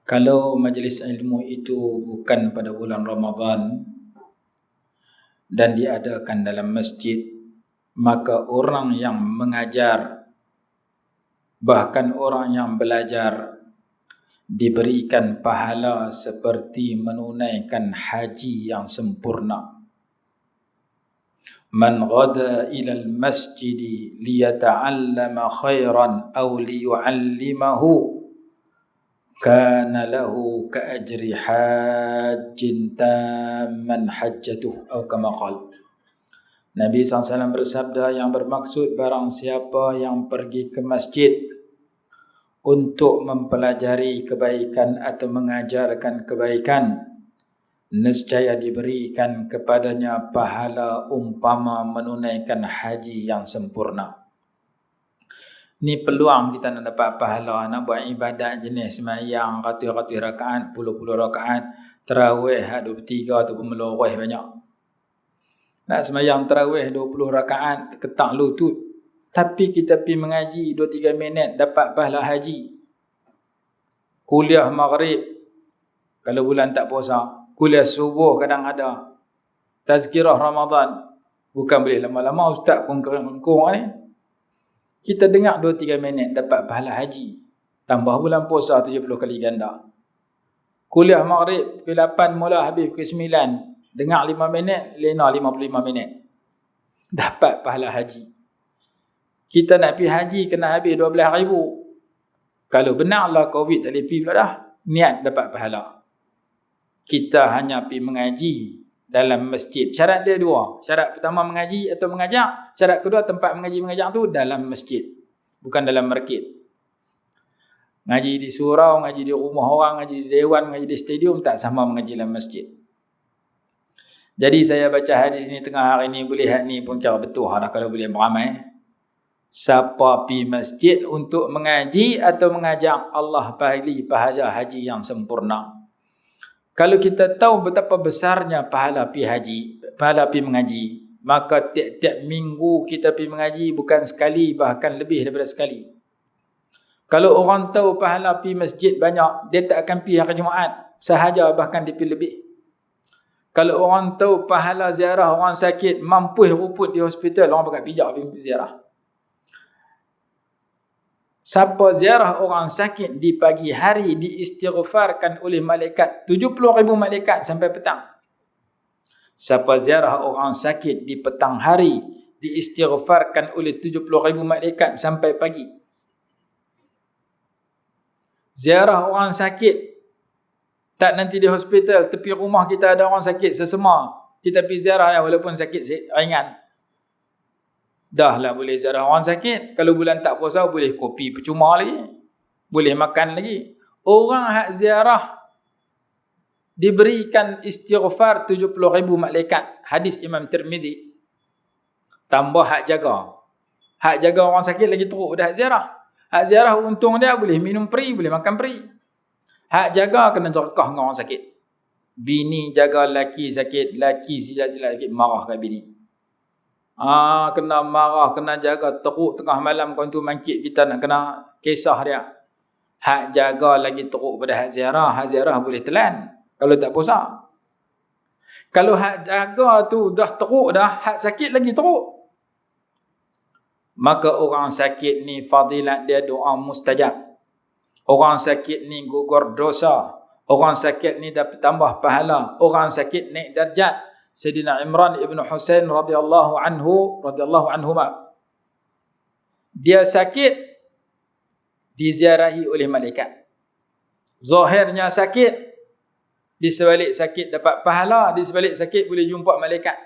Kalau majlis ilmu itu bukan pada bulan Ramadan dan diadakan dalam masjid, maka orang yang mengajar, bahkan orang yang belajar, diberikan pahala seperti menunaikan haji yang sempurna. Man ghada ila al-masjid liyata'allama khairan aw liyu'allimahu kana lahu ka'ajri hajjin tamman hajjatuh atau kama qala. Nabi SAW bersabda yang bermaksud barang siapa yang pergi ke masjid untuk mempelajari kebaikan atau mengajarkan kebaikan, nescaya diberikan kepadanya pahala umpama menunaikan haji yang sempurna. Ni peluang kita nak dapat pahala, nak buat ibadat jenis sembahyang ratus-ratus rakaat, puluh-puluh rakaat, tarawih 23 ataupun meloreh banyak. Nak sembahyang tarawih 20 rakaat ketak lutut, tapi kita pergi mengaji 2-3 minit dapat pahala haji. Kuliah maghrib kalau bulan tak puasa, kuliah subuh kadang ada, tazkirah Ramadan, bukan boleh lama-lama ustaz pun kengkong ni. Kita dengar 2-3 minit dapat pahala haji. Tambah bulan puasa 70 kali ganda. Kuliah maghrib pukul 8 mula habis pukul 9. Dengar 5 minit, lena 55 minit. Dapat pahala haji. Kita nak pergi haji kena habis 12,000. Kalau benarlah Covid tak boleh pergi pula dah. Niat dapat pahala. Kita hanya pergi mengaji dalam masjid. Syarat dia dua. Syarat pertama mengaji atau mengajar. Syarat kedua tempat mengaji-mengajar tu dalam masjid. Bukan dalam market. Ngaji di surau, ngaji di rumah orang, ngaji di dewan, ngaji di stadium, tak sama mengaji dalam masjid. Jadi saya baca hadis ni tengah hari ni, boleh had ni pun cara betul dah kalau boleh beramai. Siapa pergi masjid untuk mengaji atau mengajar, Allah bagi pahala haji yang sempurna. Kalau kita tahu betapa besarnya pahala pergi haji, pahala pergi mengaji, maka tiap-tiap minggu kita pergi mengaji bukan sekali, bahkan lebih daripada sekali. Kalau orang tahu pahala pergi masjid banyak, dia tak akan pergi hari Jumaat sahaja, bahkan dia pergi lebih. Kalau orang tahu pahala ziarah orang sakit, mampu ruput di hospital, orang pakai pijak pergi ziarah. Siapa ziarah orang sakit di pagi hari diistighfarkan oleh malaikat 70,000 malaikat sampai petang. Siapa ziarah orang sakit di petang hari diistighfarkan oleh 70,000 malaikat sampai pagi. Ziarah orang sakit, tak nanti di hospital, tepi rumah kita ada orang sakit sesama, kita pergi ziarah walaupun sakit ringan. Dah lah boleh ziarah orang sakit. Kalau bulan tak puasa boleh kopi percuma lagi, boleh makan lagi. Orang hak ziarah diberikan istighfar 70,000 malaikat. Hadis Imam Tirmizi. Tambah hak jaga. Hak jaga orang sakit lagi teruk dah hak ziarah. Hak ziarah untung dia boleh minum free, boleh makan free. Hak jaga kena jerkah dengan orang sakit. Bini jaga laki sakit, laki sila-sila sakit, marah kat bini. Kena marah, kena jaga, teruk tengah malam kau tu mangkit kita nak kena kisah dia. Hak jaga lagi teruk pada hak ziarah. Hak ziarah boleh telan kalau tak puasa. Kalau hak jaga tu dah teruk dah, hak sakit lagi teruk. Maka orang sakit ni fadilat dia doa mustajab. Orang sakit ni gugur dosa. Orang sakit ni dapat tambah pahala. Orang sakit naik darjat. Sayyidina Imran ibn Husain radhiyallahu anhuma. Dia sakit, diziarahi oleh malaikat. Zahirnya sakit, di sebalik sakit dapat pahala, di sebalik sakit boleh jumpa malaikat.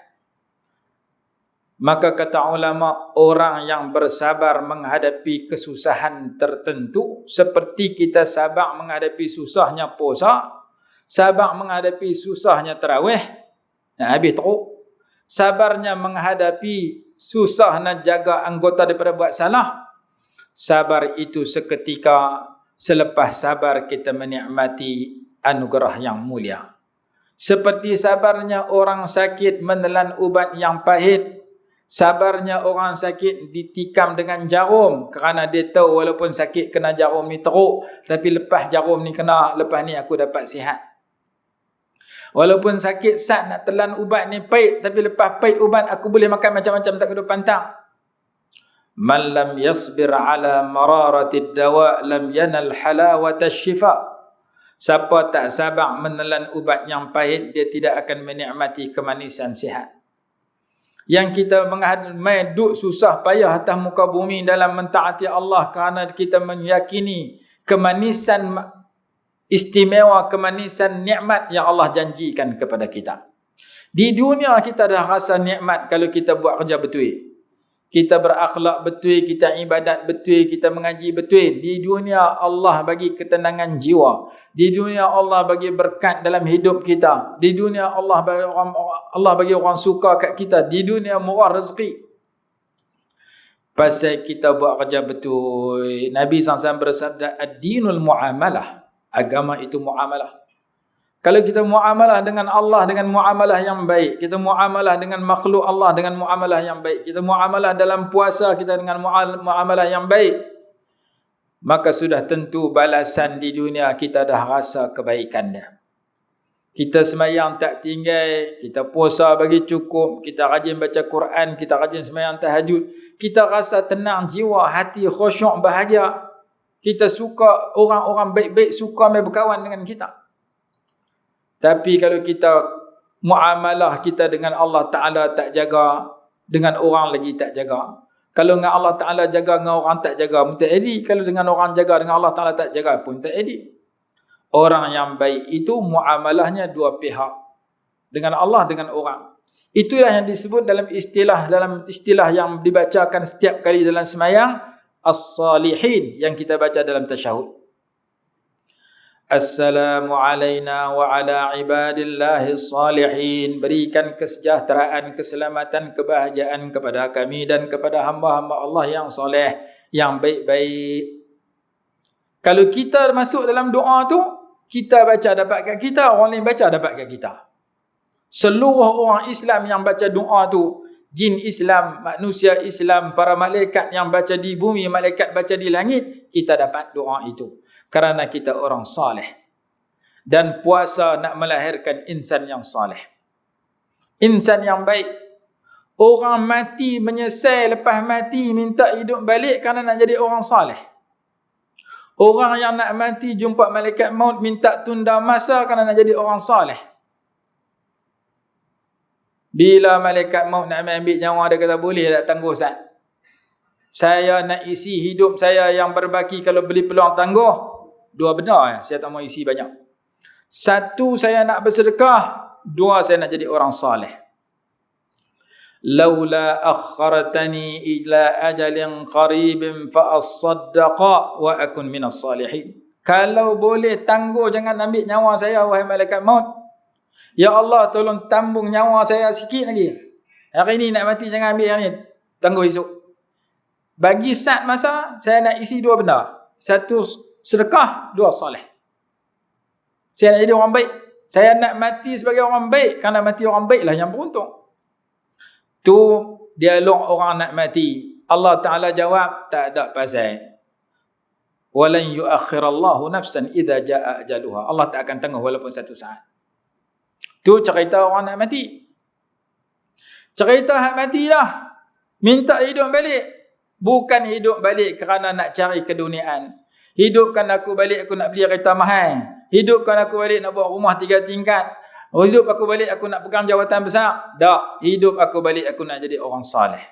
Maka kata ulama, orang yang bersabar menghadapi kesusahan tertentu, seperti kita sabar menghadapi susahnya puasa, sabar menghadapi susahnya tarawih, nak habis teruk. Sabarnya menghadapi susah nak jaga anggota daripada buat salah. Sabar itu seketika, selepas sabar kita menikmati anugerah yang mulia. Seperti sabarnya orang sakit menelan ubat yang pahit, Sabarnya orang sakit ditikam dengan jarum kerana dia tahu walaupun sakit kena jarum ni teruk, tapi lepas jarum ni kena, lepas ni aku dapat sihat. Walaupun sakit sat nak telan ubat ni pahit, tapi lepas pahit ubat aku boleh makan macam-macam tak kena pantang. Man lam yasbir ala mararatid dawa lam yanal halawata syifa. Siapa tak sabar menelan ubat yang pahit, dia tidak akan menikmati kemanisan sihat. Yang kita main duk susah payah atas muka bumi dalam mentaati Allah kerana kita meyakini kemanisan istimewa, kemanisan nikmat yang Allah janjikan kepada kita. Di dunia kita dah rasa nikmat kalau kita buat kerja betul. Kita berakhlak betul, kita ibadat betul, kita mengaji betul. Di dunia Allah bagi ketenangan jiwa. Di dunia Allah bagi berkat dalam hidup kita. Di dunia Allah bagi orang suka kat kita. Di dunia murah rezeki. Pasal kita buat kerja betul. Nabi SAW bersabda, ad-dinul mu'amalah. Agama itu mu'amalah. Kalau kita muamalah dengan Allah dengan muamalah yang baik, kita muamalah dengan makhluk Allah dengan muamalah yang baik, kita muamalah dalam puasa kita dengan muamalah yang baik, maka sudah tentu balasan di dunia kita dah rasa kebaikan dia. Kita sembahyang tak tinggal, kita puasa bagi cukup, kita rajin baca Quran, kita rajin sembahyang tahajud, kita rasa tenang jiwa, hati khusyuk, bahagia. Kita suka orang-orang baik-baik suka mai berkawan dengan kita. Tapi kalau kita muamalah kita dengan Allah Ta'ala tak jaga, dengan orang lagi tak jaga. Kalau dengan Allah Ta'ala jaga, dengan orang tak jaga pun tak edi. Kalau dengan orang jaga, dengan Allah Ta'ala tak jaga pun tak edi. Orang yang baik itu muamalahnya dua pihak. Dengan Allah, dengan orang. Itulah yang disebut dalam istilah yang dibacakan setiap kali dalam sembahyang, as-salihin, yang kita baca dalam tasyahud. Assalamu alayna wa ala ibadillahis salihin. Berikan kesejahteraan, keselamatan, kebahagiaan kepada kami dan kepada hamba-hamba Allah yang soleh, yang baik-baik. Kalau kita masuk dalam doa tu, kita baca dapat kat kita, orang lain baca dapat kat kita. Seluruh orang Islam yang baca doa tu, jin Islam, manusia Islam, para malaikat yang baca di bumi, malaikat baca di langit, kita dapat doa itu. Kerana kita orang saleh. Dan puasa nak melahirkan insan yang saleh. Insan yang baik. Orang mati menyesal lepas mati minta hidup balik kerana nak jadi orang saleh. Orang yang nak mati jumpa malaikat maut minta tunda masa kerana nak jadi orang saleh. Bila malaikat maut nak ambil nyawa, dia kata boleh tak tangguh Ustaz? Saya nak isi hidup saya yang berbaki, kalau beli peluang tangguh. Dua benda saya tak mau isi banyak. Satu, saya nak bersedekah. Dua, saya nak jadi orang saleh. Laula akhartani ila ajalin qaribin fa as-saddaqa wa akun minas salihin. Kalau boleh tangguh, jangan ambil nyawa saya wahai malaikat maut. Ya Allah, tolong tambung nyawa saya sikit lagi. Hari ni nak mati, jangan ambil hari ni. Tangguh esok. Bagi saat masa, saya nak isi dua benda. Satu, sedekah. Dua, soleh. Saya nak jadi orang baik. Saya nak mati sebagai orang baik. Kerana mati orang baiklah yang beruntung. Tu dialog orang nak mati. Allah Ta'ala jawab, tak ada pasal. Walan yuakhirallahu nafsan idza jaa ajaluha. Allah tak akan tangguh walaupun satu saat. Tu cerita orang nak mati. Cerita hak mati lah. Minta hidup balik. Bukan hidup balik kerana nak cari keduniaan. Hidupkan aku balik, aku nak beli kereta mahal. Hidupkan aku balik, nak buat rumah 3 tingkat. Hidup aku balik, aku nak pegang jawatan besar. Tak. Hidup aku balik, aku nak jadi orang saleh.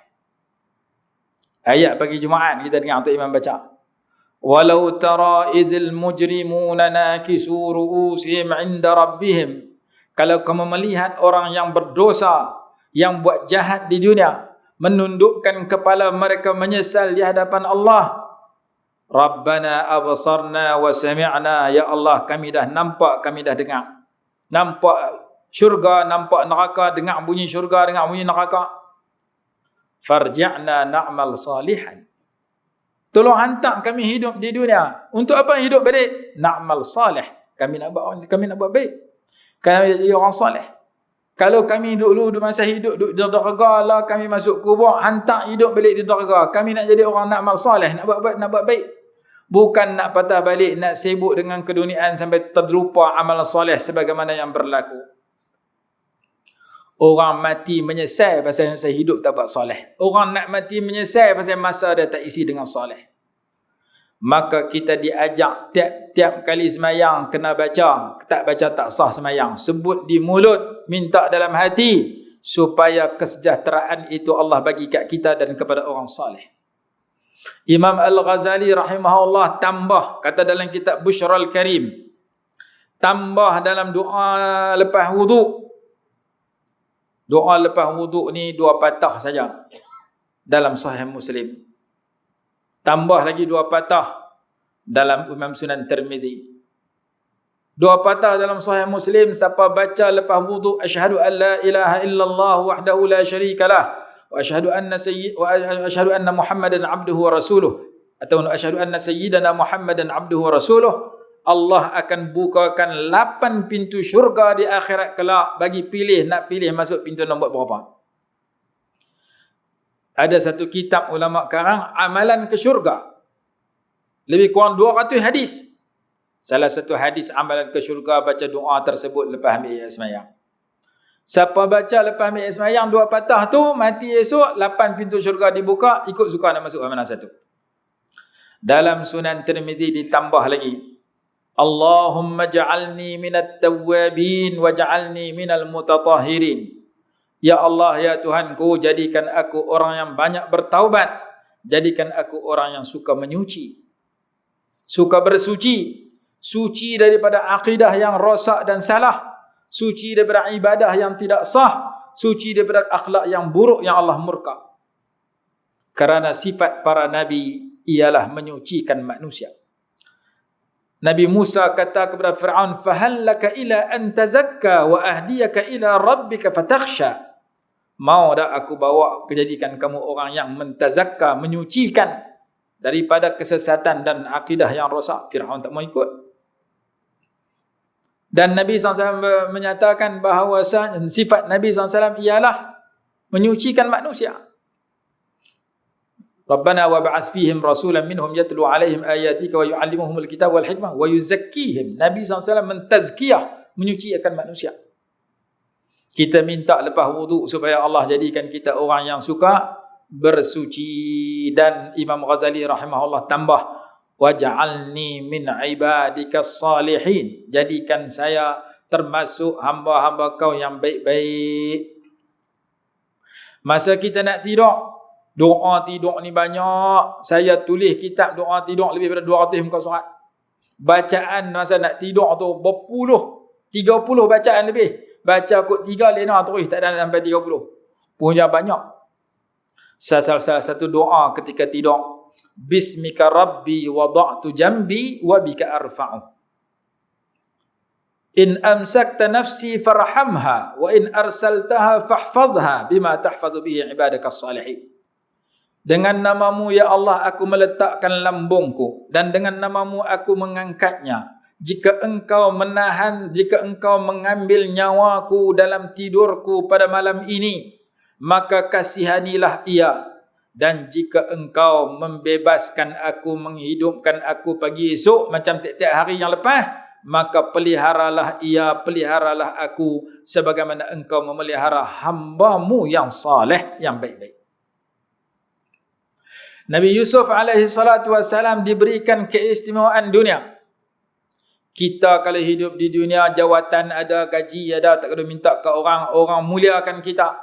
Ayat pagi Jumaat kita dengar Tuan Imam baca. Walau tara idil mujrimuna nakisu ru'usihim 'inda rabbihim. Kalau kamu melihat orang yang berdosa, yang buat jahat di dunia, menundukkan kepala mereka menyesal di hadapan Allah. Rabbana absarna wa sami'na. Ya Allah, kami dah nampak, kami dah dengar. Nampak syurga, nampak neraka, dengar bunyi syurga, dengar bunyi neraka. Farji'na na'mal salihan. Tolong hantar kami hidup di dunia. Untuk apa hidup balik? Na'mal salih. Kami nak buat baik. Kami jadi orang salih. Kalau kami dulu masa hidup duduk di neraka lah, kami masuk kubur, hantar hidup balik di neraka. Kami nak jadi orang nak amal soleh, nak buat baik. Bukan nak patah balik, nak sibuk dengan keduniaan sampai terlupa amal soleh sebagaimana yang berlaku. Orang mati menyesal pasal masa hidup tak buat soleh. Orang nak mati menyesal pasal masa dia tak isi dengan soleh. Maka kita diajak tiap kali semayang kena baca. Tak baca tak sah semayang. Sebut di mulut, minta dalam hati, supaya kesejahteraan itu Allah bagi kat kita dan kepada orang soleh. Imam Al-Ghazali rahimahullah tambah, kata dalam kitab Bushral Karim, tambah dalam doa lepas wuduk. Doa lepas wuduk ni 2 patah saja dalam Sahih Muslim. Tambah lagi 2 patah dalam Imam Sunan Tirmizi. 2 patah dalam Sahih Muslim, siapa baca lepas wuduk, asyhadu an la ilaha illallah wahdahu la syarikalah wa asyhadu anna Muhammadan abduhu wa rasuluh, atau asyhadu anna sayyidana Muhammadan abduhu wa rasuluh, Allah akan bukakan 8 pintu syurga di akhirat kelak, bagi pilih, nak pilih masuk pintu nombor berapa. Ada satu kitab ulama karang, amalan ke syurga. Lebih kurang 200 hadis. Salah satu hadis amalan ke syurga, baca doa tersebut lepas ambil sembahyang. Siapa baca lepas ambil sembahyang 2 patah tu, mati esok 8 pintu syurga dibuka, ikut suka nak masuk mana satu. Dalam Sunan Tirmizi ditambah lagi, Allahumma ja'alni minat tawwabin wa ja'alni minal mutatahhirin. Ya Allah, ya Tuhanku, jadikan aku orang yang banyak bertaubat, jadikan aku orang yang suka menyuci, suka bersuci, suci daripada akidah yang rosak dan salah, suci daripada ibadah yang tidak sah, suci daripada akhlak yang buruk yang Allah murka. Kerana sifat para nabi ialah menyucikan manusia. Nabi Musa kata kepada Fir'aun, "Fahal laka ila an tazakka wa ahdiyaka ila rabbika fatakhsha." Mau dah aku bawa kejadikan kamu orang yang mentazakka, menyucikan daripada kesesatan dan akidah yang rosak. Fir'aun tak mau ikut. Dan Nabi SAW menyatakan bahawa sifat Nabi SAW ialah menyucikan manusia. Rabbana wa ba'ats fihim rasulan minhum yatlu alaihim ayatika wa yu'allimuhumul kitab wal hikmah wa yuzakkihim. Nabi SAW mentazkiyah, menyucikan manusia. Kita minta lepas wuduk supaya Allah jadikan kita orang yang suka bersuci. Dan Imam Ghazali rahimahullah tambah, waj'alni min ibadikas salihin. Jadikan saya termasuk hamba-hamba kau yang baik-baik. Masa kita nak tidur, doa tidur ni banyak. Saya tulis kitab doa tidur lebih daripada 200 muka surat. Bacaan masa nak tidur tu berpuluh, 30 bacaan lebih. Baca kot 3 lena terus, tak ada sampai 30. Punya banyak. Salah satu doa ketika tidur, Bismika Rabbi wada'tu jambi wa bika arfa'u. In amsakta nafsi farhamha wa in arsaltaha fahfazha bima tahfazu bihi ibadakas salihin. Dengan namamu ya Allah aku meletakkan lambungku, dan dengan namamu aku mengangkatnya. Jika engkau menahan, jika engkau mengambil nyawaku dalam tidurku pada malam ini, maka kasihanilah ia. Dan jika engkau membebaskan aku, menghidupkan aku pagi esok macam tiap-tiap hari yang lepas, maka peliharalah ia, peliharalah aku sebagaimana engkau memelihara hamba-Mu yang saleh, yang baik-baik. Nabi Yusuf alaihi salatu wassalam diberikan keistimewaan dunia. Kita kalau hidup di dunia, jawatan ada, gaji ada, tak kena minta ke orang, orang muliakan kita.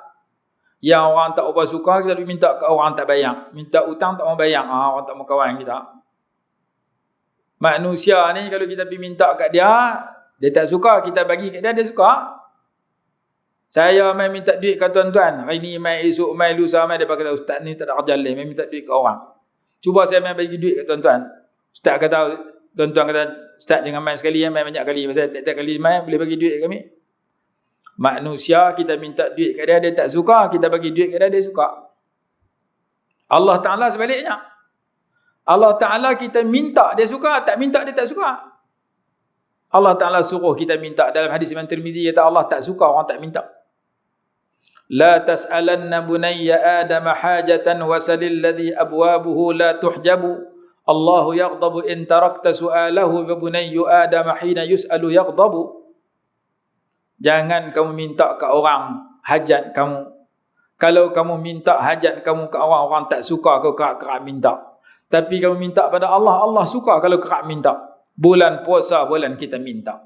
Yang orang tak apa suka, kita minta ke orang tak bayang. Minta hutang tak mau bayang, orang tak mau kawan kita. Manusia ni kalau kita pergi minta kat dia, dia tak suka, kita bagi kat dia, dia suka. Saya main minta duit kat tuan-tuan, hari ni main, esok main, lusa main, dia kata ustaz ni tak ada kerja lain, main minta duit kat orang. Cuba saya main bagi duit kat tuan-tuan. Ustaz kata, tuan-tuan kata, Ustaz jangan main sekali, main banyak kali. Pasal tiap-tiap kali main boleh bagi duit kat kami. Manusia kita minta duit kat dia, dia tak suka. Kita bagi duit kat dia, dia suka. Allah Ta'ala sebaliknya. Allah Ta'ala kita minta, dia suka. Tak minta, dia tak suka. Allah Ta'ala suruh kita minta. Dalam hadis Imam Tirmizi kata Allah tak suka orang tak minta. La tas'alanna bunayya Adam hajatan wasalil ladhi abwabuhu la tuhjabu. Allahu yaghdabu in tarakta su'alahu wa bunayyu Adam hina yus'alu yaghdabu. Jangan kamu minta ke orang hajat kamu. Kalau kamu minta hajat kamu ke orang, orang tak suka kau kerap minta. Tapi kamu minta pada Allah, Allah suka kalau kerap minta. Bulan puasa, bulan kita minta.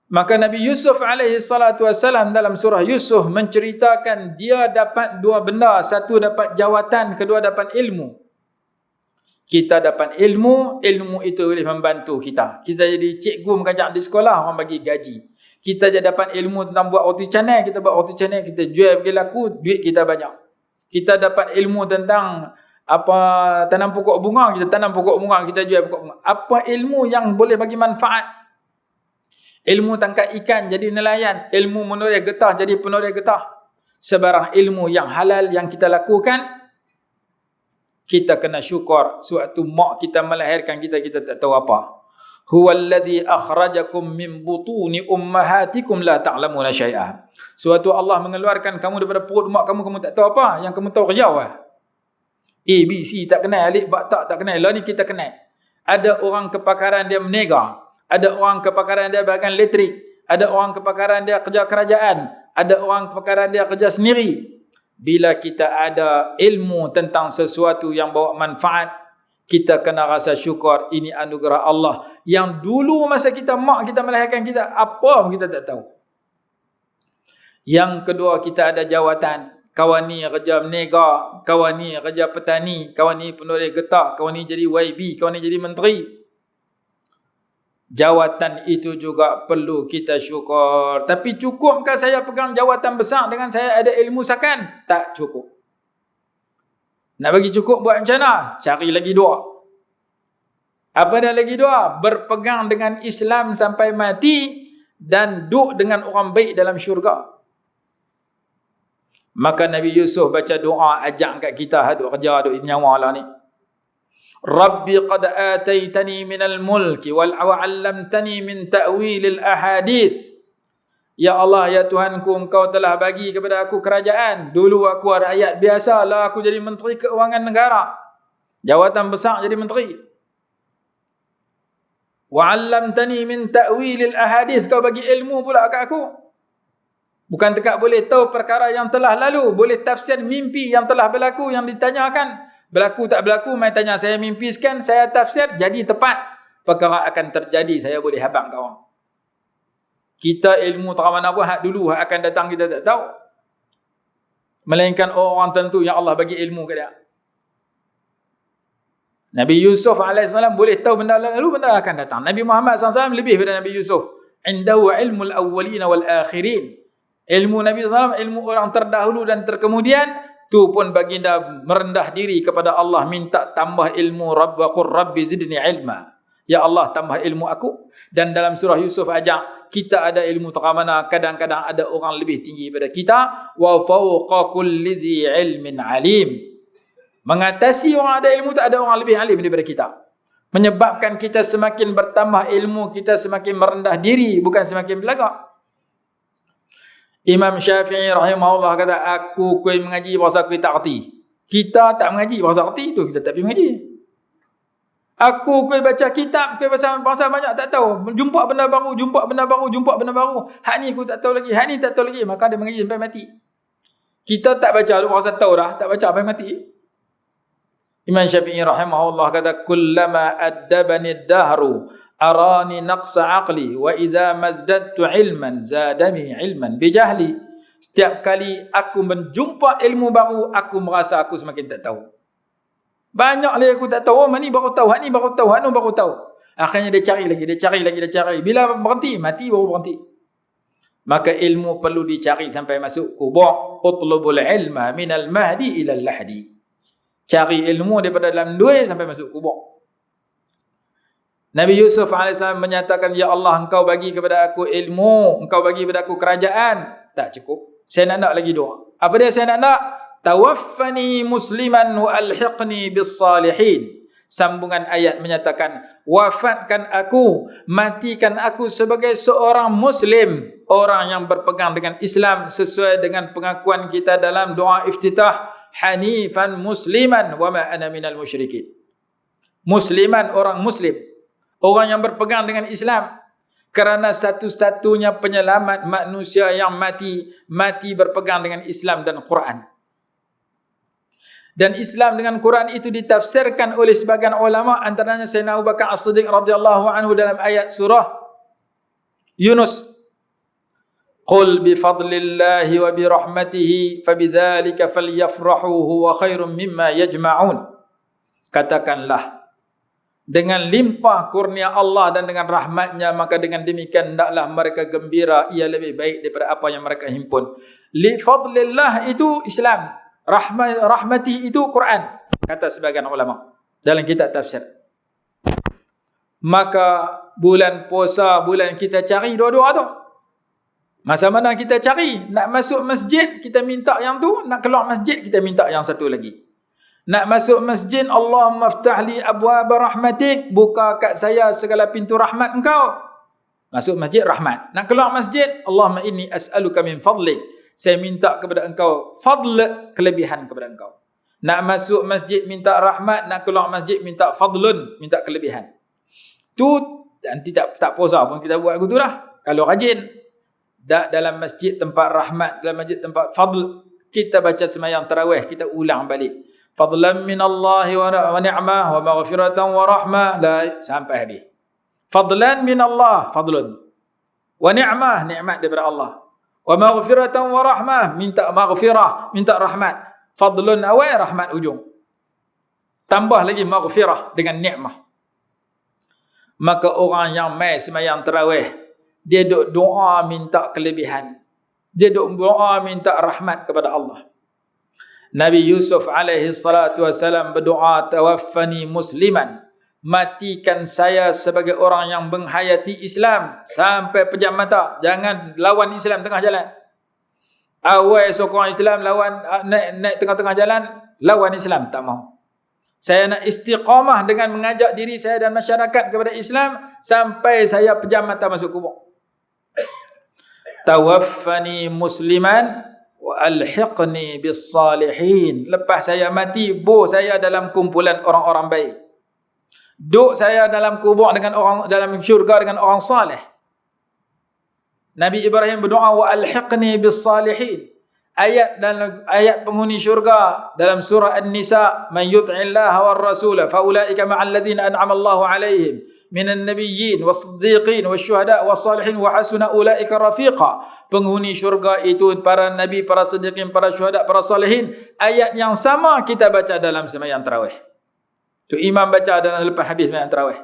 Maka Nabi Yusuf alaihi salatu wassalam dalam surah Yusuf menceritakan dia dapat dua benda. Satu dapat jawatan, kedua dapat ilmu. Kita dapat ilmu, ilmu itu boleh membantu kita. Kita jadi cikgu mengajar di sekolah, orang bagi gaji. Kita je dapat ilmu tentang buat roti canai, kita buat roti canai, kita jual pergi laku, duit kita banyak. Kita dapat ilmu tentang tanam pokok bunga, kita tanam pokok bunga, kita jual pokok bunga. Apa ilmu yang boleh bagi manfaat? Ilmu tangkap ikan jadi nelayan, ilmu menoreh getah jadi penoreh getah. Sebarang ilmu yang halal yang kita lakukan, kita kena syukur. Suatu mak kita melahirkan kita, kita tak tahu apa. Huwallazi akhrajakum min butuni ummahatikum la ta'lamuna syai'a. Suatu Allah mengeluarkan kamu daripada perut mak kamu, kamu tak tahu apa. Yang kamu tahu riau lah. A, B, C tak kenal, alif, ba, tak kenal. Lah ni kita kenal. Ada orang kepakaran dia menega. Ada orang kepakaran dia bahagian elektrik. Ada orang kepakaran dia kerja kerajaan. Ada orang kepakaran dia kerja sendiri. Bila kita ada ilmu tentang sesuatu yang bawa manfaat, kita kena rasa syukur. Ini anugerah Allah. Yang dulu masa kita mak kita melahirkan kita, apa pun kita tak tahu. Yang kedua, kita ada jawatan. Kawan ni kerja menega, kawan ni kerja petani, kawan ni penoreh getah, kawan ni jadi YB, kawan ni jadi menteri. Jawatan itu juga perlu kita syukur. Tapi cukupkah saya pegang jawatan besar dengan saya ada ilmu sakan? Tak cukup. Nak bagi cukup buat macam mana? Cari lagi dua. Apa dah lagi dua? Berpegang dengan Islam sampai mati dan duduk dengan orang baik dalam syurga. Maka Nabi Yusuf baca doa ajak kat kita duk kerja duk nyawa lah ni. Rabbi qad ataitani minal mulki wal 'allamtani min ta'wilil ahadis. Ya Allah, ya Tuhanku, Engkau telah bagi kepada aku kerajaan. Dulu aku rakyat biasa lah, aku jadi menteri keuangan negara. Jawatan besar jadi menteri. Wa 'allamtani min ta'wilil ahadis. Kau bagi ilmu pula kat aku. Bukan dekat boleh tahu perkara yang telah lalu, boleh tafsir mimpi yang telah berlaku, yang ditanyakan. Berlaku tak berlaku, mai tanya saya mimpi sekian, saya tafsir, jadi tepat. Perkara akan terjadi, saya boleh habaq kau. Kita ilmu tak mana pun, hak dulu, hak akan datang kita tak tahu. Melainkan orang tentu yang Allah bagi ilmu ke dia. Nabi Yusuf AS boleh tahu benda lalu, benda akan datang. Nabi Muhammad SAW lebih daripada Nabi Yusuf. Indahu ilmul awwalina wal akhirin. Ilmu Nabi SAW, ilmu orang terdahulu dan terkemudian, tu pun baginda merendah diri kepada Allah, minta tambah ilmu. Qur rabbi zidni ilma. Ya Allah, tambah ilmu aku. Dan dalam surah Yusuf ajak, kita ada ilmu tak mana, kadang-kadang ada orang lebih tinggi daripada kita. Wa fawqa kulli dhi ilmin alim. Mengatasi orang ada ilmu, tak ada orang lebih alim daripada kita. Menyebabkan kita semakin bertambah ilmu, kita semakin merendah diri, bukan semakin belagak. Imam Syafi'i rahimahullah kata, aku kuih mengaji bahasa aku tak erti. Kita tak mengaji bahasa erti tu, kita tak pergi mengaji. Aku kuih baca kitab, kuih bahasa banyak tak tahu. Jumpa benda baru, jumpa benda baru, jumpa benda baru. Hak ni aku tak tahu lagi, hak ni tak tahu lagi. Maka dia mengaji sampai mati. Kita tak baca, duk rasa tahu dah, tak baca sampai mati. Imam Syafi'i rahimahullah kata, kullama addabani ad-dahru arani naqsa aqli wa idza mazdadtu ilman zadani ilman bijahli. Setiap kali aku menjumpa ilmu baru, aku merasa aku semakin tak tahu. Banyak lagi aku tak tahu, mana ni baru tahu, hak ni baru tahu, hak ni baru tahu. Akhirnya dia cari lagi, dia cari lagi, dia cari. Bila berhenti, mati baru berhenti. Maka ilmu perlu dicari sampai masuk kubur. Utlubul ilma minal mahdi ilal lahdi. Cari ilmu daripada dalam dua sampai masuk kubur. Nabi Yusuf AS menyatakan, ya Allah, Engkau bagi kepada aku ilmu, Engkau bagi kepada aku kerajaan. Tak cukup. Saya nak lagi doa. Apa dia saya nak? Tawaffani musliman wa alhiqni bis salihin. Sambungan ayat menyatakan, wafatkan aku, matikan aku sebagai seorang Muslim, orang yang berpegang dengan Islam sesuai dengan pengakuan kita dalam doa iftitah, hanifan musliman wa ma ana minal musyrikin. Musliman, orang Muslim, orang yang berpegang dengan Islam, kerana satu-satunya penyelamat manusia yang mati berpegang dengan Islam dan Quran. Dan Islam dengan Quran itu ditafsirkan oleh sebagian ulama, antaranya Sayyidina Abu Bakar As-Siddiq radhiyallahu anhu dalam ayat surah Yunus. Qul bi fadlillahi wa bi rahmatihi fabidzalika falyafrahu huwa khairum mimma yajma'un. Katakanlah, dengan limpah kurnia Allah dan dengan rahmatnya, maka dengan demikian hendaklah mereka gembira, ia lebih baik daripada apa yang mereka himpun. Li fadlillah itu Islam, rahmati itu Quran, kata sebagian ulama dalam kitab tafsir. Maka bulan puasa, bulan kita cari dua-dua tu. Masa mana kita cari? Nak masuk masjid, kita minta yang tu. Nak keluar masjid, kita minta yang satu lagi. Nak masuk masjid, Allahumma ftah li abwaaba rahmatik, buka kat saya segala pintu rahmat engkau. Masuk masjid, rahmat. Nak keluar masjid, Allahumma inni as'aluka min fadlik, saya minta kepada engkau fadl, kelebihan kepada engkau. Nak masuk masjid minta rahmat, nak keluar masjid minta fadlun, minta kelebihan. Tu nanti tak puasa pun kita buat begitu lah. Kalau rajin. Dalam masjid tempat rahmat, dalam masjid tempat fadl, kita baca sembahyang tarawih, kita ulang balik. Fadlan min Allah wa ni'mah wa maghfiratan wa rahmah, sampai habis. Fadlan min Allah, fadlun. Wa ni'mah, nikmat daripada Allah. Wa maghfiratan wa rahmah, minta maghfirah, minta rahmat. Fadlun awal, rahmat ujung. Tambah lagi maghfirah dengan nikmah. Maka orang yang mai sembahyang tarawih, dia duk doa minta kelebihan. Dia duk doa minta rahmat kepada Allah. Nabi Yusuf alaihi salatu wasalam berdoa, tawaffani musliman, matikan saya sebagai orang yang menghayati Islam sampai pejam mata. Jangan lawan Islam tengah jalan. Awal sokong Islam, lawan naik tengah-tengah jalan, lawan Islam, tak mahu. Saya nak istiqamah dengan mengajak diri saya dan masyarakat kepada Islam sampai saya pejam mata masuk kubur. Tawaffani musliman wa alhiqni bis salihin. Lepas saya mati, saya dalam kumpulan orang-orang baik. Duk saya dalam kubur dengan orang, dalam syurga dengan orang saleh. Nabi Ibrahim berdoa, wa alhiqni bis salihin. Ayat penghuni syurga dalam surah An-Nisa, man yuti'illaha war rasula fa ulaika ma'al ladzina an'ama Allahu 'alaihim minan nabiyyin was-siddiqin wasyuhada was-salihin wa hasuna ulaika rafiqa. Penghuni syurga itu para nabi, para siddiqin, para syuhada, para salihin. Ayat yang sama kita baca dalam sembahyang tarawih. Tu imam baca dalam lepas habis sembahyang tarawih.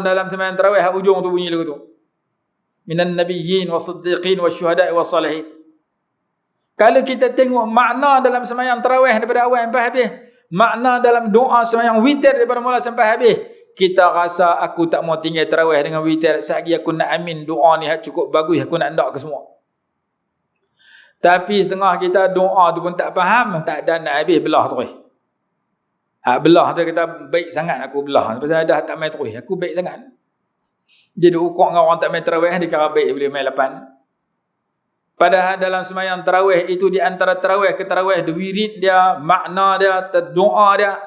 Dalam sembahyang tarawih ujung tu bunyi lagu tu. Minan nabiyyin was-siddiqin wasyuhada was-salihin. Kalau kita tengok makna dalam sembahyang tarawih daripada awal sampai habis, makna dalam doa sembahyang witir daripada mula sampai habis, kita rasa aku tak mau tinggal tarawih dengan witir, satgi aku nak amin doa ni cukup bagus, aku nak ndak ke semua. Tapi setengah kita doa tu pun tak faham, tak ada nak habis belah terus. Belah tu kita baik sangat aku belah, pasal dah tak main terus, aku baik sangat. Dia duk ukur dengan orang tak main tarawih, dia kira baik boleh main 8. Padahal dalam sembahyang tarawih itu, di antara tarawih ke tarawih, wirid dia, makna dia, doa dia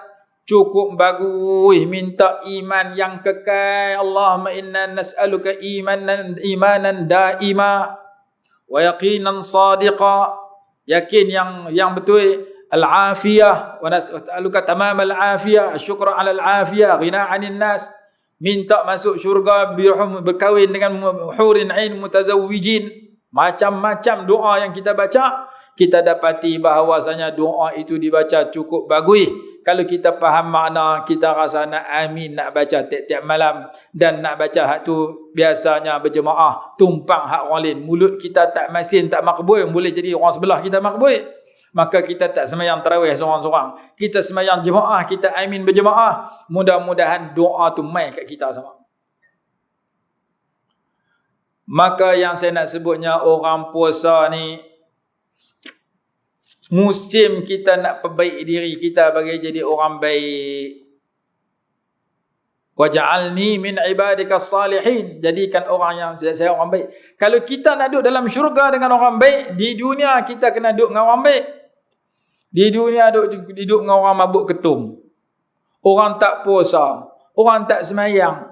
cukup bagus. Minta iman yang kekal. Allahumma inna nas'aluka imanan daima wa yaqinan sadiqa, yakin yang betul, al-afiyah wa nas'aluka tamam al-afiyah, asyukra ala al-afiyah, ghina 'anil nas. Minta masuk syurga, berkahwin dengan hurin ain mutazawwijin. Macam-macam doa yang kita baca, kita dapati bahawasanya doa itu dibaca cukup bagus. Kalau kita faham makna, kita rasa nak amin, nak baca tiap-tiap malam. Dan nak baca hak tu biasanya berjemaah, tumpang hak orang lain. Mulut kita tak masin, tak makbul, boleh jadi orang sebelah kita makbul. Maka kita tak sembahyang tarawih seorang-seorang. Kita sembahyang jemaah, kita amin berjemaah. Mudah-mudahan doa tu mai kat kita sama. Maka yang saya nak sebutnya, orang puasa ni musim kita nak perbaiki diri kita bagi jadi orang baik. Waj'alni min ibadikas salihin. Jadikan orang yang saya orang baik. Kalau kita nak duduk dalam syurga dengan orang baik, di dunia kita kena duduk dengan orang baik. Di dunia duduk dengan orang mabuk ketum. Orang tak puasa, orang tak semayang.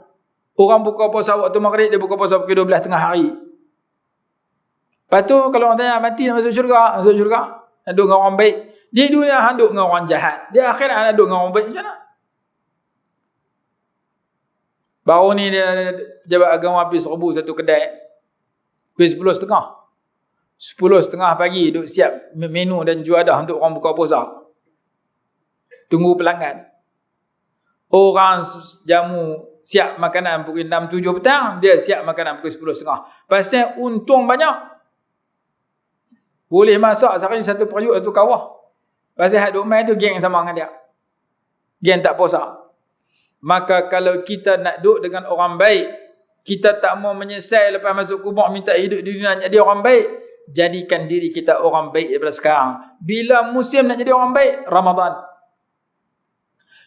Orang buka puasa waktu maghrib, dia buka puasa pukul 12 tengah hari. Lepas tu kalau orang tanya mati nak masuk syurga, nak duduk dengan orang baik. Di dunia hang duduk dengan orang jahat. Di akhirat hang nak duduk dengan orang baik macam mana? Baru ni dia pejabat agama habis serbu satu kedai. Pukul 10.30. 10.30 pagi duk siap menu dan juadah untuk orang buka puasa. Tunggu pelanggan. Orang jamu siap makanan pukul 6-7 petang, dia siap makanan pukul 10.30. Pasal untung banyak. Boleh masak sehari satu periuk satu kawah. Pasal hak duk mai tu geng sama dengan dia. Geng tak puasa. Maka kalau kita nak duduk dengan orang baik, kita tak mau menyesal lepas masuk kubur minta hidup di dunia jadi orang baik, jadikan diri kita orang baik daripada sekarang. Bila musim nak jadi orang baik? Ramadan.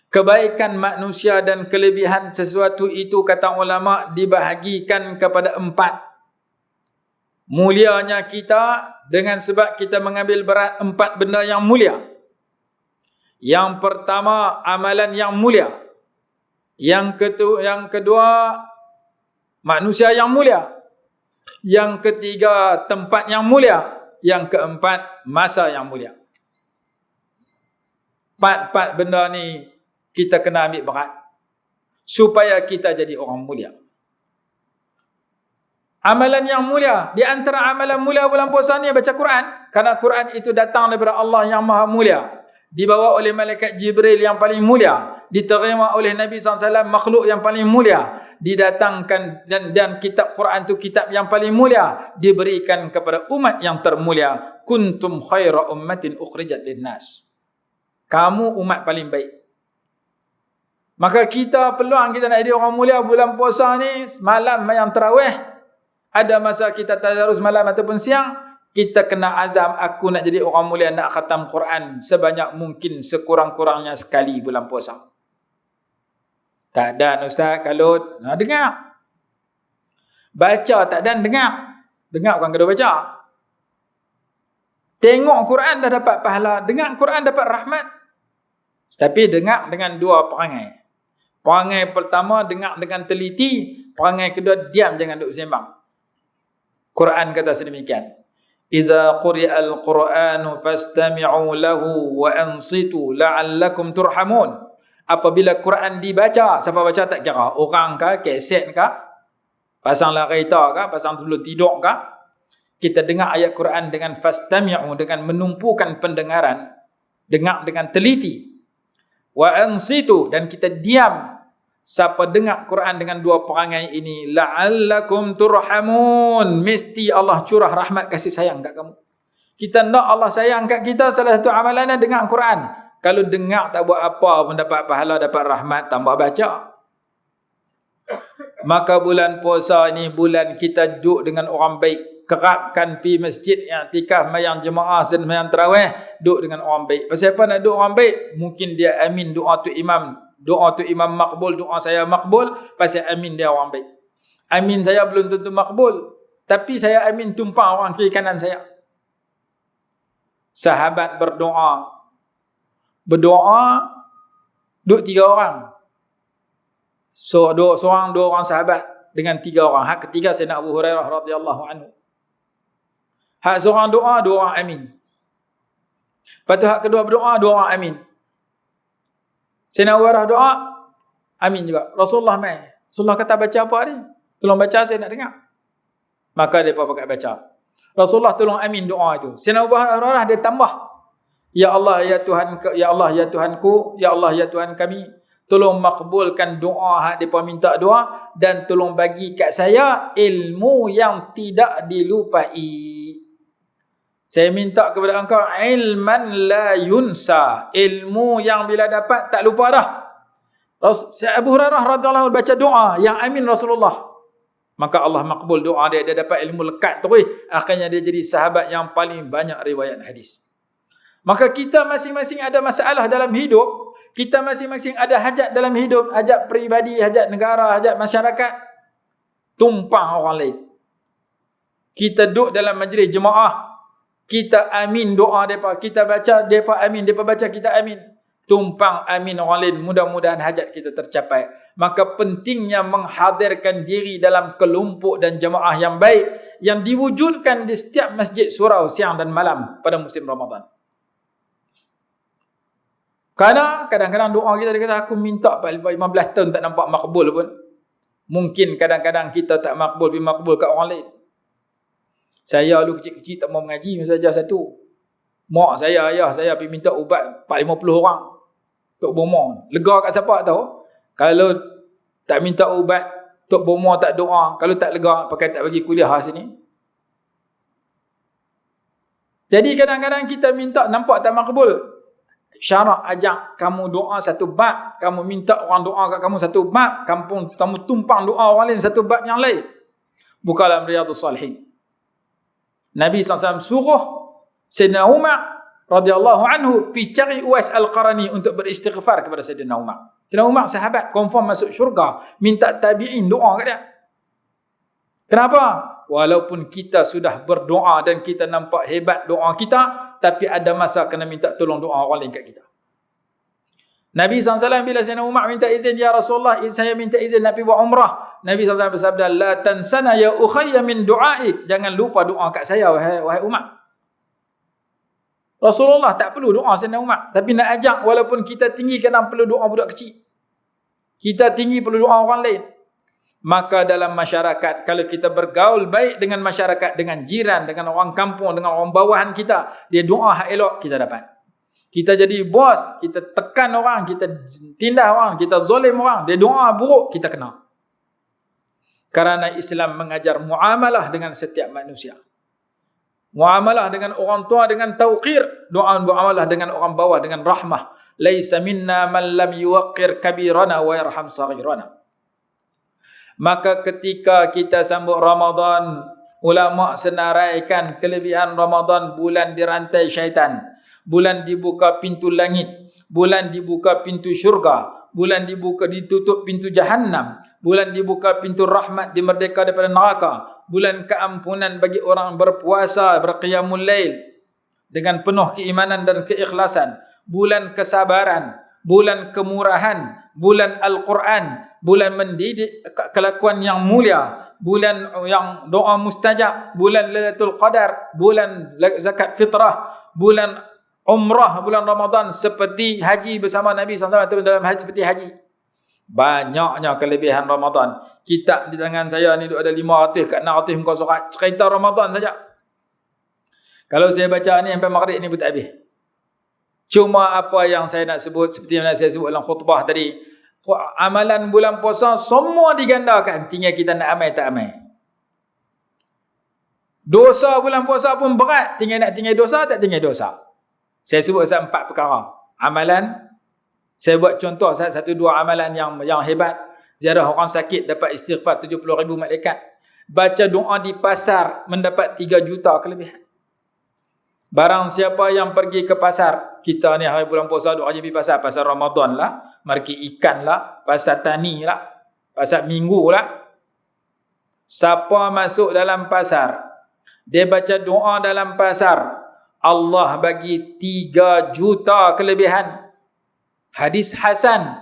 Kebaikan manusia dan kelebihan sesuatu itu, kata ulama, dibahagikan kepada 4. Mulianya kita dengan sebab kita mengambil berat 4 benda yang mulia. Yang pertama, amalan yang mulia. Yang kedua, manusia yang mulia. Yang ketiga, tempat yang mulia. Yang keempat, masa yang mulia. 4 benda ni kita kena ambil berat supaya kita jadi orang mulia. Amalan yang mulia, di antara amalan mulia bulan puasa ni baca Quran, kerana Quran itu datang daripada Allah yang Maha Mulia, dibawa oleh malaikat Jibril yang paling mulia, diterima oleh Nabi SAW, makhluk yang paling mulia, didatangkan dan kitab Quran itu kitab yang paling mulia, diberikan kepada umat yang termulia. Kuntum khaira ummatin ukhrijat linnas. Kamu umat paling baik. Maka kita peluang kita nak jadi orang mulia bulan puasa ni, malam yang tarawih, ada masa kita tadarus malam ataupun siang, kita kena azam, aku nak jadi orang mulia, nak khatam Quran sebanyak mungkin, sekurang-kurangnya sekali bulan puasa. Tak dan ustaz, kalau dengar. Baca tak dan dengar. Dengar bukan kena baca. Tengok Quran dah dapat pahala, dengar Quran dapat rahmat. Tapi dengar dengan 2 perangai. Perangai pertama, dengar dengan teliti. Perangai kedua, diam, jangan duk sembang. Quran kata sedemikian. Idza quri'al Qur'anu fastami'u lahu wa ansitu la'allakum turhamun. Apabila Quran dibaca, siapa baca tak kira, orang kah, kaset kah, pasang lah kereta kah, pasang sebelum tidur kah, kita dengar ayat Quran dengan fastami'u, dengan menumpukan pendengaran, dengar dengan teliti. Wa ansitu, dan kita diam. Siapa dengar Quran dengan 2 perangai ini, la'allakum turhamun, mesti Allah curah rahmat kasih sayang kat kamu. Kita nak Allah sayang kat kita, salah satu amalannya dengar Quran. Kalau dengar tak buat apa pun dapat pahala, dapat rahmat, tambah baca. Maka bulan puasa ni bulan kita duduk dengan orang baik. Kerapkan pi masjid, i'tikaf, mayang jemaah, sembahyang tarawih, duduk dengan orang baik. Pasal apa nak duduk orang baik? Mungkin dia amin doa tu imam, doa tu imam makbul, doa saya makbul, pasal amin dia orang baik. Amin saya belum tentu makbul, tapi saya amin tumpang orang kiri kanan saya. Sahabat berdoa, duduk 3 orang. So, 2 orang sahabat dengan 3 orang. Hak ketiga Sayyidina Abu Hurairah radhiyallahu anhu. Hak seorang doa, 2 orang amin. Lepas tu hak kedua berdoa, 2 orang amin. Sayyidina Abu Hurairah doa, amin juga. Rasulullah mai. Rasulullah kata baca apa ni? Tolong baca, saya nak dengar. Maka mereka pakai baca. Rasulullah tolong amin doa itu. Sayyidina Abu Hurairah dia tambah, ya Allah ya Tuhan, ya Allah ya Tuhanku, ya Allah ya Tuhan kami, tolong makbulkan doa hak depa minta doa, dan tolong bagi kat saya ilmu yang tidak dilupai. Saya minta kepada engkau ilman la yunsa, ilmu yang bila dapat tak lupa dah. Abu Hurairah radhiyallahu anhu baca doa yang amin Rasulullah, maka Allah makbul doa dia dapat ilmu lekat terus, akhirnya dia jadi sahabat yang paling banyak riwayat hadis. Maka kita masing-masing ada masalah dalam hidup, kita masing-masing ada hajat dalam hidup, hajat peribadi, hajat negara, hajat masyarakat, tumpang orang lain. Kita duduk dalam majlis jemaah, kita amin doa mereka, kita baca, mereka amin, mereka baca, kita amin. Tumpang amin orang lain, mudah-mudahan hajat kita tercapai. Maka pentingnya menghadirkan diri dalam kelompok dan jemaah yang baik, yang diwujudkan di setiap masjid surau siang dan malam pada musim Ramadan. Kerana kadang-kadang doa kita, dia kata aku minta 15 tahun tak nampak makbul pun. Mungkin kadang-kadang kita tak makbul, tapi makbul kat orang lain. Saya dulu kecil-kecil tak mau mengaji, saja satu. Mak saya, ayah saya pergi minta ubat 450 orang. Tok Bomo. Lega kat siapa tahu? Kalau tak minta ubat, Tok Bomo tak doa. Kalau tak lega, pakai tak bagi kuliah sini. Jadi kadang-kadang kita minta, nampak tak makbul. Syarak ajak kamu doa satu bab, kamu minta orang doa kat kamu satu bab, kamu tumpang doa orang lain satu bab yang lain. Bukalah Riyadhus Salihin. Nabi SAW suruh Sayyidina Umar radhiyallahu anhu pergi cari Uwais Al-Qarani untuk beristighfar kepada Sayyidina Umar. Sayyidina Umar sahabat, confirm masuk syurga, minta tabi'in doa kat dia. Kenapa? Walaupun kita sudah berdoa dan kita nampak hebat doa kita, tapi ada masa kena minta tolong doa orang lain kat kita. Nabi SAW bila Sayyidina Umar minta izin, ya Rasulullah, saya minta izin nak pergi buat umrah. Nabi SAW bersabda, la tansana ya ukhayya min du'aik. Jangan lupa doa kat saya, wahai Umar. Rasulullah tak perlu doa Sayyidina Umar, tapi nak ajak, walaupun kita tinggi kadang perlu doa budak kecil. Kita tinggi perlu doa orang lain. Maka dalam masyarakat, kalau kita bergaul baik dengan masyarakat, dengan jiran, dengan orang kampung, dengan orang bawahan kita, dia doa hak elok, kita dapat. Kita jadi bos, kita tekan orang, kita tindas orang, kita zalim orang, dia doa buruk, kita kena. Kerana Islam mengajar muamalah dengan setiap manusia. Muamalah dengan orang tua dengan tauqir, doa muamalah dengan orang bawah dengan rahmah. Laisa minna man lam yuwaqqir kabirana wa yarham saghirana. Maka ketika kita sambut Ramadan, ulama senaraikan kelebihan Ramadan, bulan dirantai syaitan. Bulan dibuka pintu langit, bulan dibuka pintu syurga, bulan ditutup pintu jahannam, bulan dibuka pintu rahmat, dimerdeka daripada neraka, bulan keampunan bagi orang berpuasa, berqiyamul lail dengan penuh keimanan dan keikhlasan, bulan kesabaran, bulan kemurahan, bulan Al-Quran, bulan mendidik kelakuan yang mulia, bulan yang doa mustajab, bulan Lailatul Qadar, bulan zakat fitrah, bulan umrah bulan Ramadan, seperti haji bersama Nabi SAW dalam haji seperti haji. Banyaknya kelebihan Ramadan. Kitab di tangan saya ni ada 500 ke 600 muka surat cerita Ramadan saja. Kalau saya baca ni sampai maghrib ni pun tak habis. Cuma apa yang saya nak sebut, seperti yang saya sebut dalam khutbah tadi, amalan bulan puasa semua digandakan, tinggal kita nak amal tak amal. Dosa bulan puasa pun berat, tinggal nak tinggal dosa tak tinggal dosa. Saya sebut 4 perkara. Amalan, saya buat contoh 1-2 amalan yang hebat. Ziarah orang sakit dapat istighfar 70,000 malaikat. Baca doa di pasar mendapat 3 juta kelebihan. Barang siapa yang pergi ke pasar, kita ni hari bulan puasa doa je pergi pasar, pasar Ramadan lah, market ikan lah, pasar tani lah, pasar minggu lah. Siapa masuk dalam pasar, dia baca doa dalam pasar, Allah bagi 3 juta kelebihan. Hadis hasan,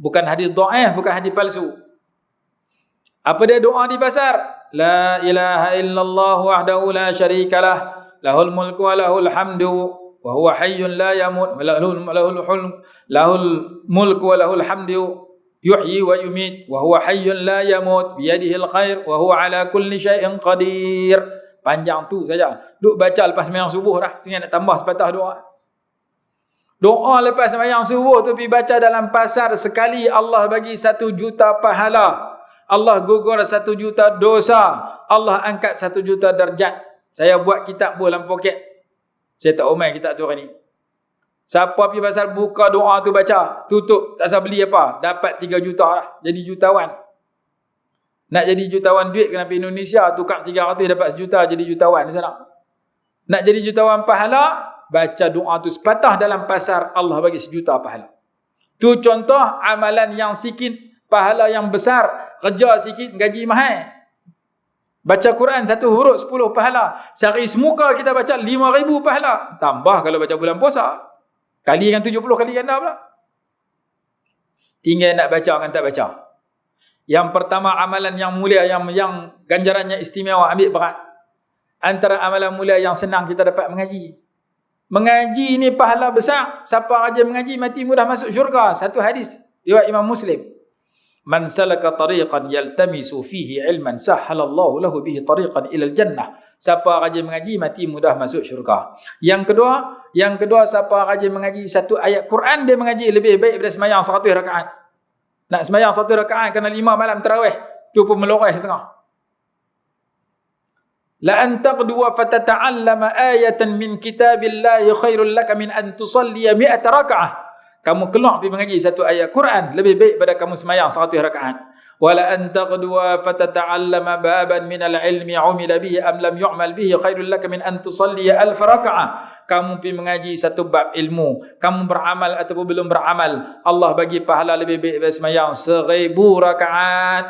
bukan hadis dhaif, bukan hadis palsu. Apa dia doa di pasar? La ilaha illallah wahdahu la syarikalah, lahul mulku wa lahul hamdu wa huwa hayyun la yamut, lahul mulku wa lahul hamdu yuhyi wa yumit wa huwa hayyun la yamut biyadihil khair wa huwa ala kulli syai'in qadir. Panjang tu saja. Duk baca lepas sembahyang subuh dah. Tinggal nak tambah sepatah doa. Doa lepas sembahyang subuh tu pergi baca dalam pasar sekali, Allah bagi 1 juta pahala. Allah gugur 1 juta dosa. Allah angkat 1 juta darjat. Saya buat kitab dalam poket. Saya tak omai kitab tu hari ni. Siapa pergi pasar buka doa tu baca, tutup, tak usah beli apa, dapat 3 juta lah. Jadi jutawan. Nak jadi jutawan duit kena pergi Indonesia, tukar 300 dapat 1 juta, jadi jutawan di sana. Nak jadi jutawan pahala, baca doa tu sepatah dalam pasar, Allah bagi 1 juta pahala. Tu contoh amalan yang sikit, pahala yang besar, kerja sikit, gaji mahal. Baca Quran 1 huruf 10 pahala. Sehari semuka kita baca 5,000 pahala. Tambah kalau baca bulan puasa. Kali dengan 70 kali ganda pula. Tinggal nak baca dengan tak baca. Yang pertama amalan yang mulia, yang ganjarannya istimewa, ambil berat. Antara amalan mulia yang senang kita dapat mengaji. Mengaji ni pahala besar. Siapa rajin mengaji mati mudah masuk syurga. Satu hadis riwayat Imam Muslim. Man salaka tariqan yaltamisu fihi ilman sahhalallahu lahu bihi tariqan ilal jannah. Siapa rajin mengaji mati mudah masuk syurga. Yang kedua siapa rajin mengaji 1 ayat Quran, dia mengaji lebih baik daripada sembahyang 100 rakaat. Nak sembahyang 1 rakaat kena 5 malam tarawih. Tu pun meloreh setengah. La an taqduwa fatata'allama ayatan min kitabillahi khairul laka min an tusalliya 100 raka'ah. Kamu keluar pergi mengaji 1 ayat Quran lebih baik pada kamu sembahyang 100 rakaat. Wala an taqduwa fatata'allama baban min al-ilmi 'umila bihi am lam yu'mal bihi khairul laka min an tusalliya 1000 raka'ah. Kamu pergi mengaji 1 bab ilmu, kamu beramal ataupun belum beramal, Allah bagi pahala lebih baik daripada sembahyang 1000 rakaat.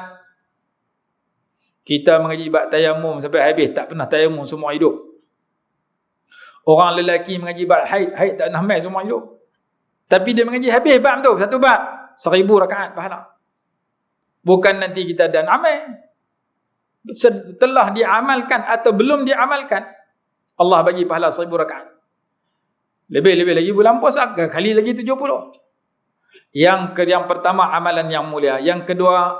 Kita mengaji bab tayamum sampai habis, tak pernah tayamum semua hidup. Orang lelaki mengaji bab haid tak pernah mai semua hidup. Tapi dia mengaji habis bab tu, 1 bab, 1000 rakaat pahala. Bukan nanti kita dan amal. Setelah diamalkan atau belum diamalkan, Allah bagi pahala 1000 rakaat. Lebih-lebih lagi bulan puasa, kali lagi 70. Yang pertama amalan yang mulia. Yang kedua,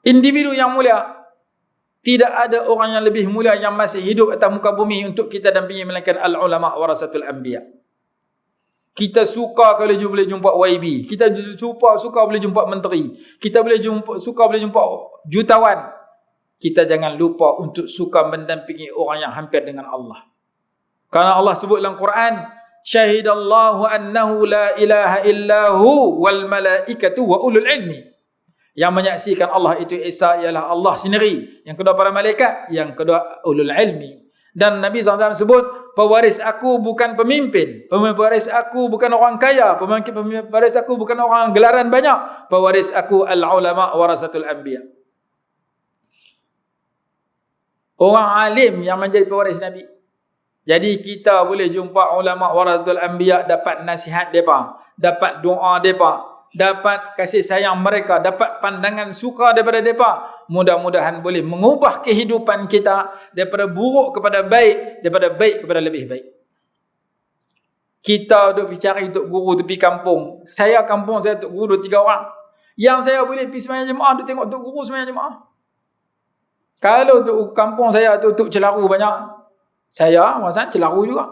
individu yang mulia. Tidak ada orang yang lebih mulia yang masih hidup atas muka bumi untuk kita dampingi melainkan al-ulama warasatul anbiya. Kita suka kalau boleh jumpa YB. Kita suka boleh jumpa menteri. Kita suka boleh jumpa jutawan. Kita jangan lupa untuk suka mendampingi orang yang hampir dengan Allah. Karena Allah sebut dalam Quran, syahidallahu annahu la ilaha illahu wal malaikatu wa ulul ilmi. Yang menyaksikan Allah itu Esa ialah Allah sendiri. Yang kedua para malaikat. Yang kedua ulul ilmi. Dan Nabi SAW sebut, pewaris aku bukan pemimpin. Pewaris aku bukan orang kaya. Pewaris aku bukan orang gelaran banyak. Pewaris aku al-ulama warasatul anbiya. Orang alim yang menjadi pewaris Nabi. Jadi kita boleh jumpa ulama warasatul anbiya, dapat nasihat mereka, dapat doa mereka, dapat kasih sayang mereka, dapat pandangan suka daripada mereka. Mudah-mudahan boleh mengubah kehidupan kita daripada buruk kepada baik, daripada baik kepada lebih baik. Kita duduk cari tok guru tepi kampung. Kampung saya tok guru 2-3 orang. Yang saya boleh pergi sembahyang jemaah, duduk tengok tok guru sembahyang jemaah. Kalau tok kampung saya tok celaru banyak, saya masa celaru juga.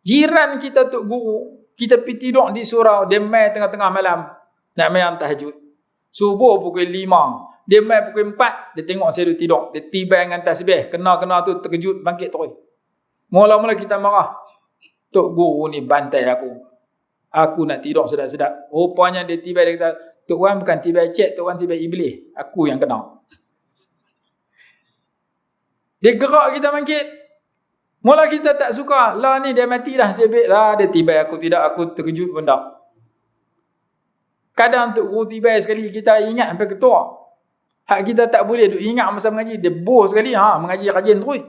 Jiran kita tok guru, kita pergi tidur di surau, dia main tengah-tengah malam, nak main tahajud. Subuh pukul 5, dia main pukul 4, dia tengok saya duduk tidur, dia tiba dengan tasbih, kena-kena tu terkejut, bangkit terus. Mula-mula kita marah, tok guru ni bantai aku nak tidur sedap-sedap. Rupanya dia tiba, dia kata, tok Wan bukan tiba cek, tok Wan tiba iblis, aku yang kena. Dia gerak kita bangkit. Mula kita tak suka, lah ni dia mati dah, sebab lah dia tiba aku tidak, aku terkejut pun tak. Kadang untuk guru tiba sekali kita ingat sampai ketua. Hak kita tak boleh duk ingat masa mengaji, dia bos sekali, mengaji rajin terus.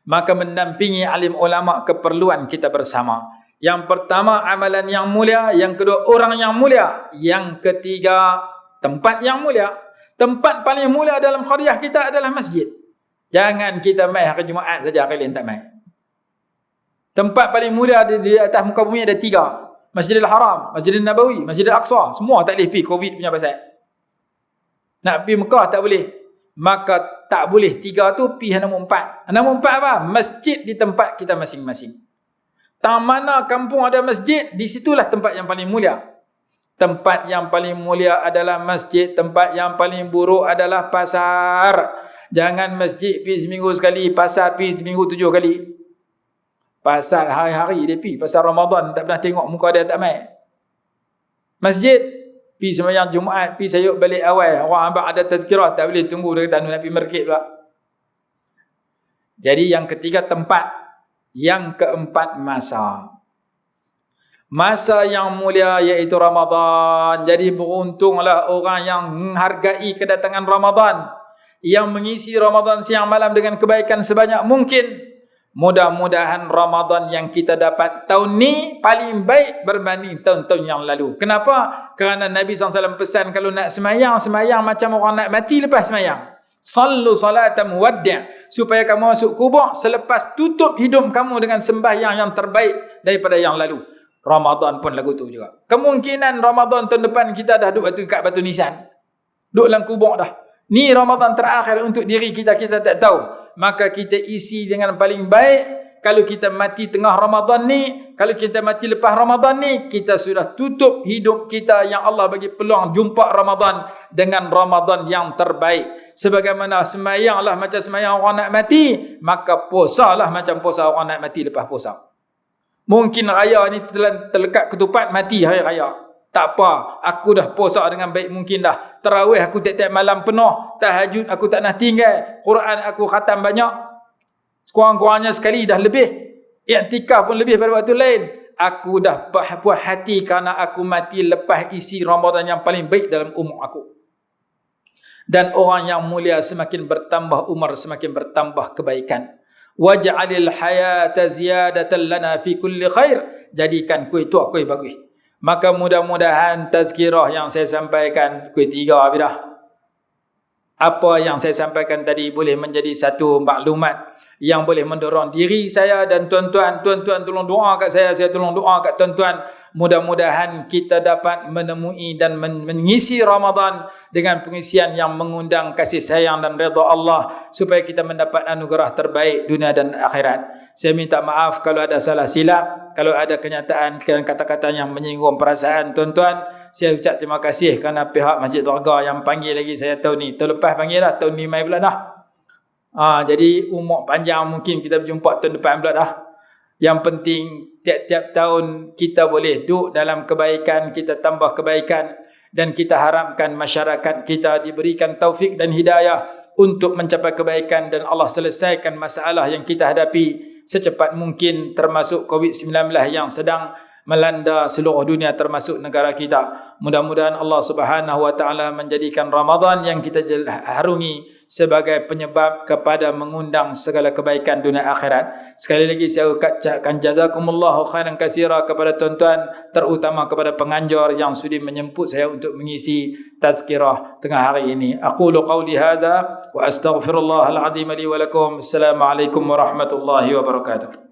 Maka mendampingi alim ulama keperluan kita bersama. Yang pertama amalan yang mulia, yang kedua orang yang mulia, yang ketiga tempat yang mulia. Tempat paling mulia dalam qaryah kita adalah masjid. Jangan kita mai hari Jumaat saja, hari lain tak mai. Tempat paling mulia di atas muka bumi ada 3. Masjidil Haram, Masjidil Nabawi, Masjidil Aqsa. Semua tak boleh pergi, Covid punya pasal. Nak pergi Mekah tak boleh. Maka tak boleh 3 tu, pergi nombor 4. Nombor 4 apa? Masjid di tempat kita masing-masing. Tak mana kampung ada masjid, di situlah tempat yang paling mulia. Tempat yang paling mulia adalah masjid. Tempat yang paling buruk adalah pasar. Jangan masjid pergi seminggu sekali, pasar pergi seminggu 7 kali. Pasar hari-hari dia pergi, pasar Ramadan tak pernah tengok muka dia tak mai. Masjid pergi sembahyang Jumaat, pergi sayuk balik awal. Orang abang ada tazkirah tak boleh tunggu, dia kata nak pergi market pula. Jadi yang ketiga tempat. Yang keempat, masa. Masa yang mulia iaitu Ramadan. Jadi beruntunglah orang yang menghargai kedatangan Ramadan, yang mengisi Ramadan siang malam dengan kebaikan sebanyak mungkin. Mudah-mudahan Ramadan yang kita dapat tahun ni paling baik berbanding tahun-tahun yang lalu. Kenapa? Kerana Nabi SAW pesan kalau nak semayang, semayang macam orang nak mati lepas semayang. Sallu salatan muwaddi', supaya kamu masuk kubur selepas tutup hidup kamu dengan sembahyang yang terbaik daripada yang lalu. Ramadan pun lagu tu juga. Kemungkinan Ramadan tahun depan kita dah duduk kat batu nisan, duduk dalam kubur dah. Ni Ramadan terakhir untuk diri kita, kita tak tahu. Maka kita isi dengan paling baik. Kalau kita mati tengah Ramadan ni, kalau kita mati lepas Ramadan ni, kita sudah tutup hidup kita yang Allah bagi peluang jumpa Ramadan dengan Ramadan yang terbaik. Sebagaimana semayanglah macam semayang orang nak mati, maka puasalah macam puasa orang nak mati lepas puasa. Mungkin raya ni terlekat ketupat, mati hari raya. Tak apa, aku dah puasa dengan baik mungkin dah. Tarawih aku tiap-tiap malam penuh. Tahajud aku tak nak tinggal. Quran aku khatam banyak. Sekurang-kurangnya sekali dah lebih. I'tikaf pun lebih pada waktu lain. Aku dah puas hati kerana aku mati lepas isi Ramadan yang paling baik dalam umur aku. Dan orang yang mulia semakin bertambah umur, semakin bertambah kebaikan. Waj'alil hayata ziyadatan lana fi kulli khair. Jadikan kuih tu kuih bagus. Maka mudah-mudahan tazkirah yang saya sampaikan, kuih 3 habis dah. Apa yang saya sampaikan tadi boleh menjadi satu maklumat yang boleh mendorong diri saya dan tuan-tuan. Tuan-tuan tolong doa kat saya tolong doa kat tuan-tuan. Mudah-mudahan kita dapat menemui dan mengisi Ramadan dengan pengisian yang mengundang kasih sayang dan redha Allah, supaya kita mendapat anugerah terbaik dunia dan akhirat. Saya minta maaf kalau ada salah silap, kalau ada kenyataan dan kata-kata yang menyinggung perasaan tuan-tuan. Saya ucap terima kasih kerana pihak Masjid Dargah yang panggil lagi saya tahun ni. Tahun lepas panggil dah, tahun ni mai pula dah. Jadi umur panjang, mungkin kita berjumpa tahun depan pula dah. Yang penting tiap-tiap tahun kita boleh duduk dalam kebaikan, kita tambah kebaikan, dan kita harapkan masyarakat kita diberikan taufik dan hidayah untuk mencapai kebaikan, dan Allah selesaikan masalah yang kita hadapi secepat mungkin, termasuk COVID-19 yang sedang melanda seluruh dunia termasuk negara kita. Mudah-mudahan Allah Subhanahu wa taala menjadikan Ramadan yang kita harungi sebagai penyebab kepada mengundang segala kebaikan dunia akhirat. Sekali lagi saya ucapkan jazakumullahu khairan katsira kepada tuan-tuan, terutama kepada penganjur yang sudi menyemput saya untuk mengisi tazkirah tengah hari ini. Aqulu qawli hadza wa astaghfirullahal azim li wa lakum. Assalamualaikum warahmatullahi wabarakatuh.